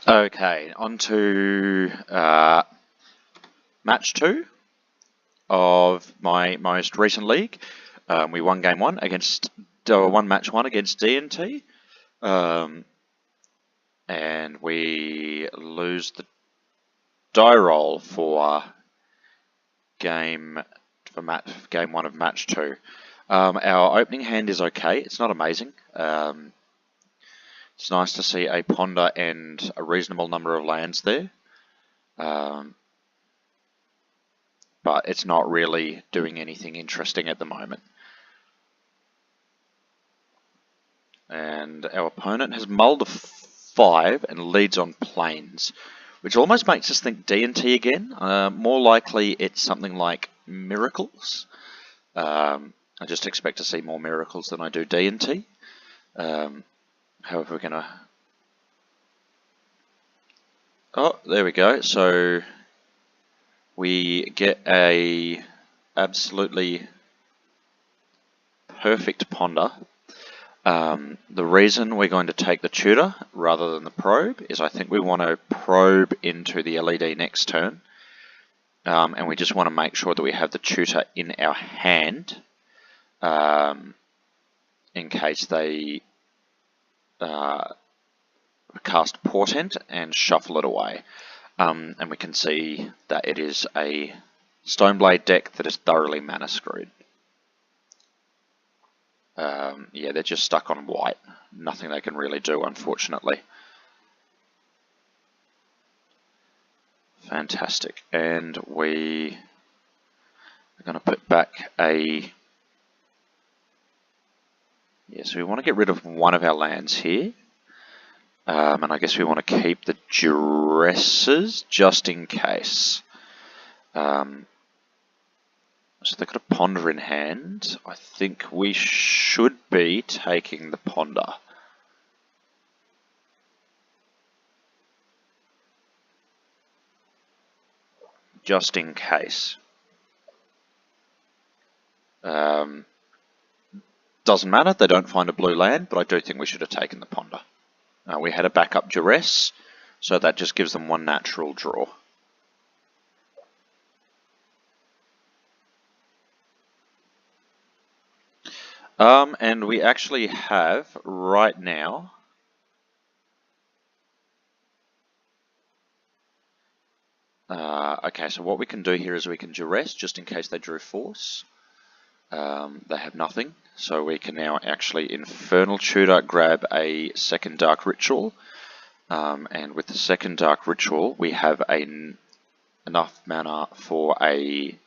Okay, on to match 2 of my most recent league. We won game 1 against, won match 1 against D&T, and we lose the die roll for game 1 of match 2. Our opening hand is okay. It's not amazing. It's nice to see a ponder and a reasonable number of lands there. But it's not really doing anything interesting at the moment. And our opponent has mulled a 5 and leads on plains, which almost makes us think D&T again. More likely it's something like Miracles. I just expect to see more Miracles than I do D&T. However, we're going to... Oh, there we go. So we get a absolutely perfect ponder. The reason we're going to take the tutor rather than the probe is I think we want to probe into the LED next turn. And we just want to make sure that we have the tutor in our hand in case they cast Portent and shuffle it away. And we can see that it is a Stoneblade deck that is thoroughly mana screwed. Yeah, they're just stuck on white. Nothing they can really do, unfortunately. Fantastic. And we are going to put back a... Yeah, so we want to get rid of one of our lands here. And I guess we want to keep the Duresses just in case. So they've got a ponder in hand. I think we should be taking the ponder. Just in case. Doesn't matter, they don't find a blue land, but I do think we should have taken the ponder. We had a backup Duress, so that just gives them one natural draw. And we actually have, right now, okay, so what we can do here is we can Duress, just in case they drew Force. They have nothing, so we can now actually Infernal Tutor, grab a second Dark Ritual, and with the second Dark Ritual, we have enough mana for a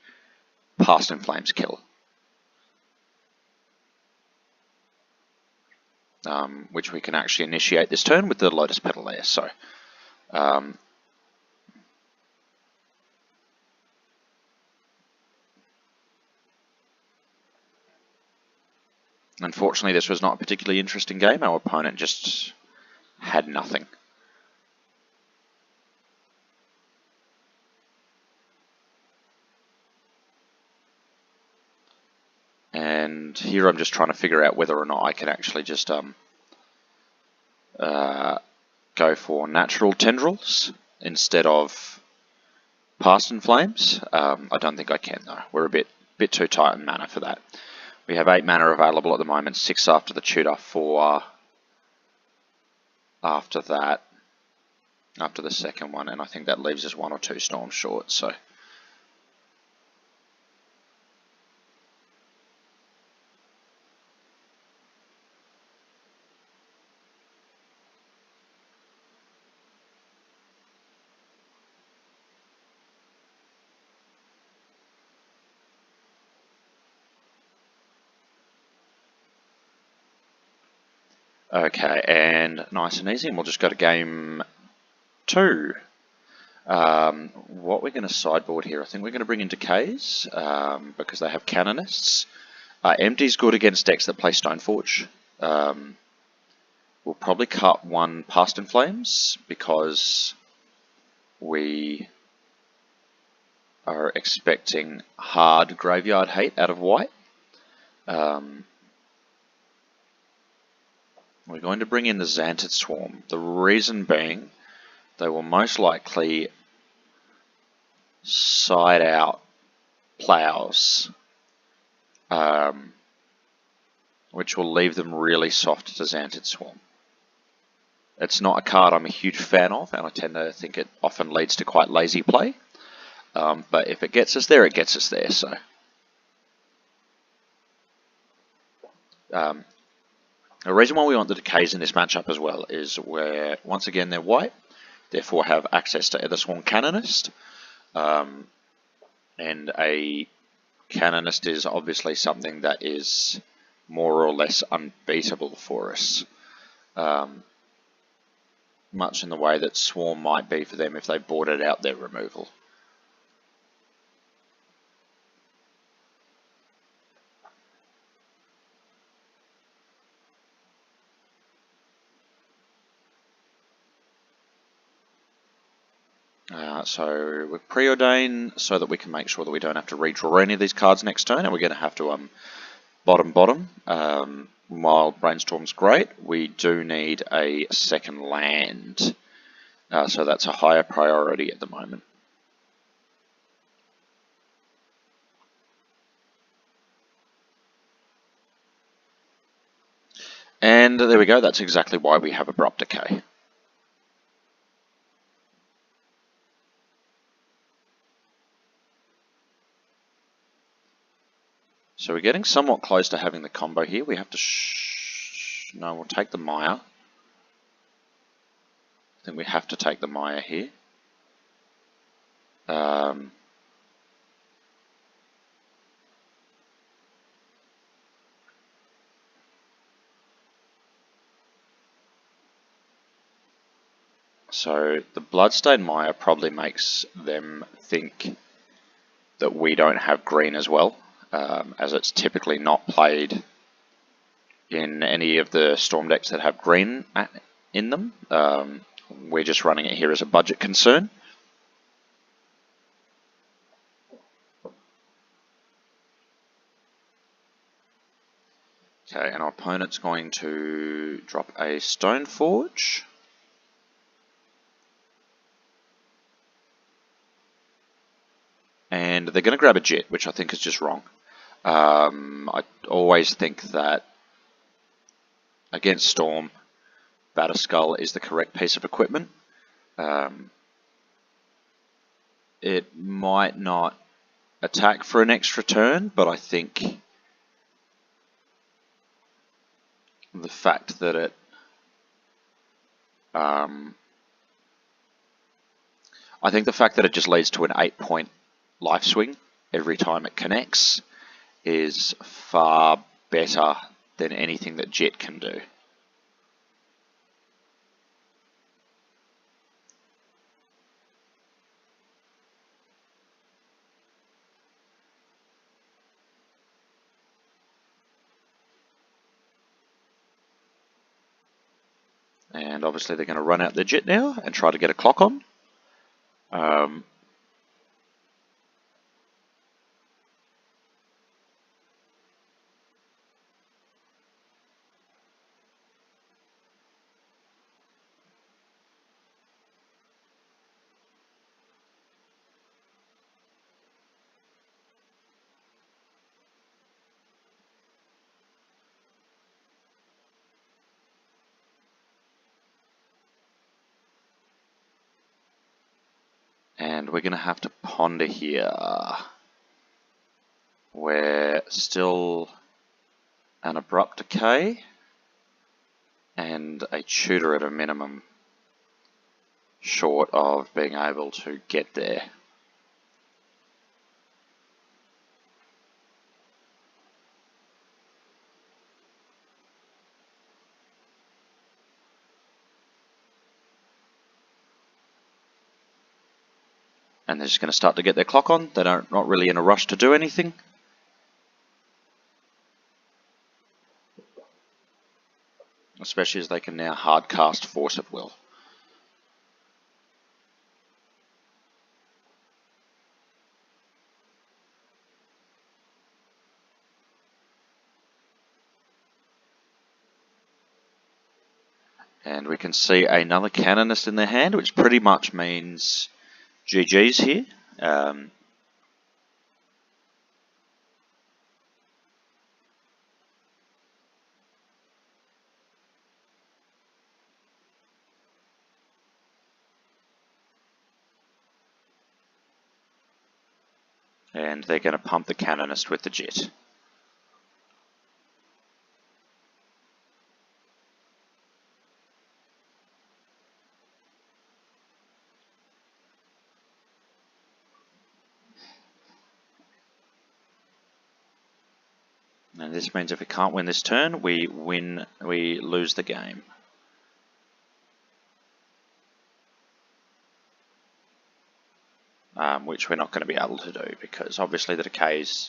Past in Flames kill. Which we can actually initiate this turn with the Lotus Petal there. So, unfortunately, this was not a particularly interesting game. Our opponent just had nothing. And here I'm just trying to figure out whether or not I can actually just go for natural tendrils instead of Past in Flames. I don't think I can though. We're a bit too tight in mana for that. We have 8 mana available at the moment, 6 after the tutor, 4 after that, after the second one, and I think that leaves us 1 or 2 storms short. So. Okay, and nice and easy, and we'll just go to game 2. What we're going to sideboard here, I think we're going to bring in Decays, because they have Canonists. Empty's good against decks that play Stoneforge. We'll probably cut 1 Past in Flames, because we are expecting hard Graveyard Hate out of white. We're going to bring in the Xantid Swarm. The reason being they will most likely side out plows, which will leave them really soft to Xantid Swarm. It's not a card I'm a huge fan of, and I tend to think it often leads to quite lazy play. But if it gets us there, it gets us there. So, the reason why we want the Decays in this matchup as well is where, once again, they're white, therefore have access to Aethersworn Canonist. And a Canonist is obviously something that is more or less unbeatable for us. Much in the way that Swarm might be for them if they boarded out their removal. So we preordain so that we can make sure that we don't have to redraw any of these cards next turn, and we're going to have to bottom. While Brainstorm's great, we do need a second land, so that's a higher priority at the moment. And there we go, that's exactly why we have Abrupt Decay. So we're getting somewhat close to having the combo here. We have to no, we'll take the Maya. I think we have to take the Maya here. So the Bloodstained Maya probably makes them think that we don't have green as well, as it's typically not played in any of the Storm decks that have green in them. We're just running it here as a budget concern. Okay, and our opponent's going to drop a Stoneforge. And they're going to grab a Jet, which I think is just wrong. I always think that against Storm, Batterskull is the correct piece of equipment. It might not attack for an extra turn, but I think the fact that it just leads to an 8-point life swing every time it connects is far better than anything that Jet can do. And obviously they're going to run out their Jet now and try to get a clock on. And we're going to have to ponder here. We're still an Abrupt Decay and a Tutor at a minimum short of being able to get there. And they're just going to start to get their clock on. They're not really in a rush to do anything. Especially as they can now hard cast Force at will. And we can see another Canonist in their hand, which pretty much means GG's here. And they're going to pump the Canonist with the Jet. And this means if we can't win this turn, we lose the game. Which we're not going to be able to do because obviously the decay is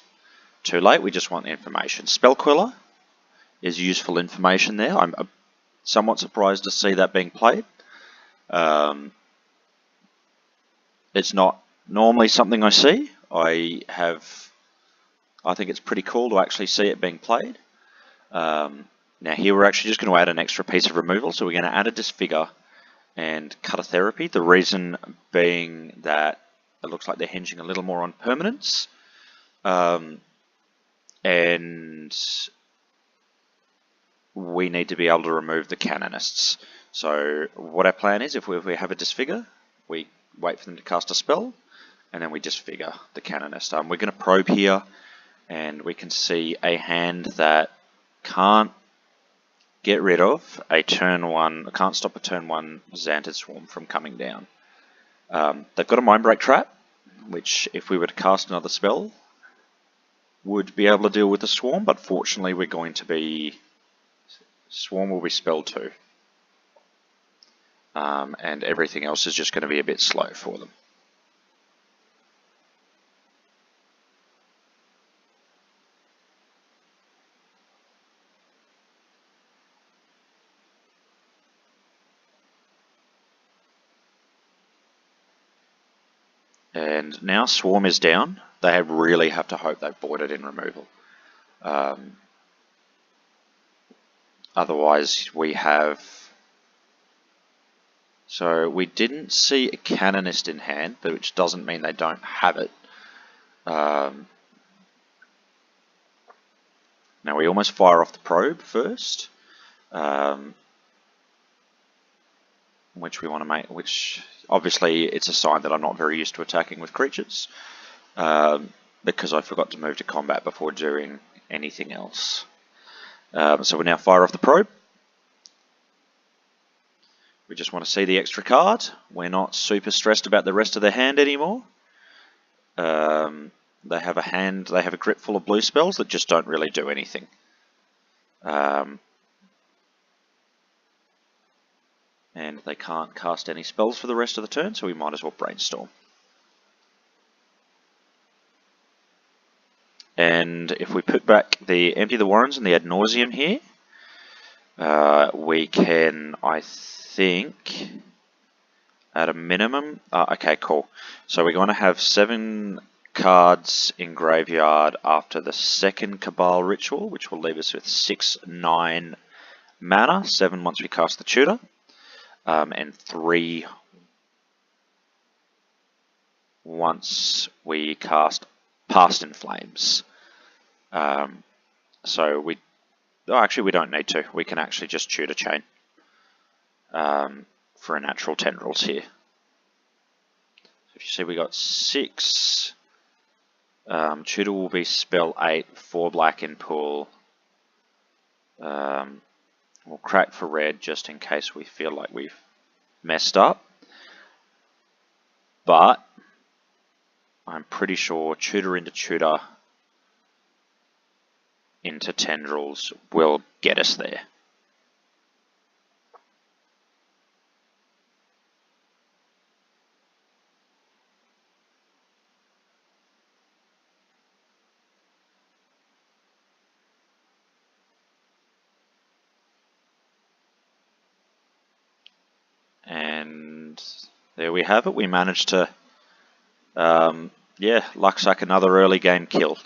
too late. We just want the information. Spellquiller is useful information there. I'm somewhat surprised to see that being played. It's not normally something I see. I think it's pretty cool to actually see it being played. Now here we're actually just going to add an extra piece of removal. So we're going to add a Disfigure and cut a Therapy. The reason being that it looks like they're hinging a little more on permanence. And we need to be able to remove the Canonists. So what our plan is, if we have a Disfigure, we wait for them to cast a spell, and then we Disfigure the Canonist. We're going to probe here, and we can see a hand that can't get rid of a turn 1, can't stop a turn 1 Xantid Swarm from coming down. They've got a Mindbreak Trap, which if we were to cast another spell, would be able to deal with the Swarm, but fortunately we're going to be... Swarm will be Spell 2. And everything else is just going to be a bit slow for them. And now Swarm is down. They really have to hope they've boarded in removal. Otherwise we have... So we didn't see a Canonist in hand, but which doesn't mean they don't have it. Now we almost fire off the probe first. Which we want to make, which obviously it's a sign that I'm not very used to attacking with creatures, because I forgot to move to combat before doing anything else. So we now fire off the probe. We just want to see the extra card. We're not super stressed about the rest of their hand anymore. They have a grip full of blue spells that just don't really do anything. And they can't cast any spells for the rest of the turn, so we might as well Brainstorm. And if we put back the Empty the Warrens and the Ad Nauseam here, we can, I think, at a minimum... okay, cool. So we're going to have 7 cards in graveyard after the second Cabal Ritual, which will leave us with 6/9 mana, 7 once we cast the Tutor. And 3 once we cast Past in Flames. So we... Oh, actually, we don't need to. We can actually just Tutor Chain for a natural Tendrils here. So if you see, we got 6. Tutor will be spell 8, 4 black in pool. We'll crack for red just in case we feel like we've messed up. But I'm pretty sure Tutor into Tendrils will get us there. And there we have it. We managed to, luck suck another early game kill.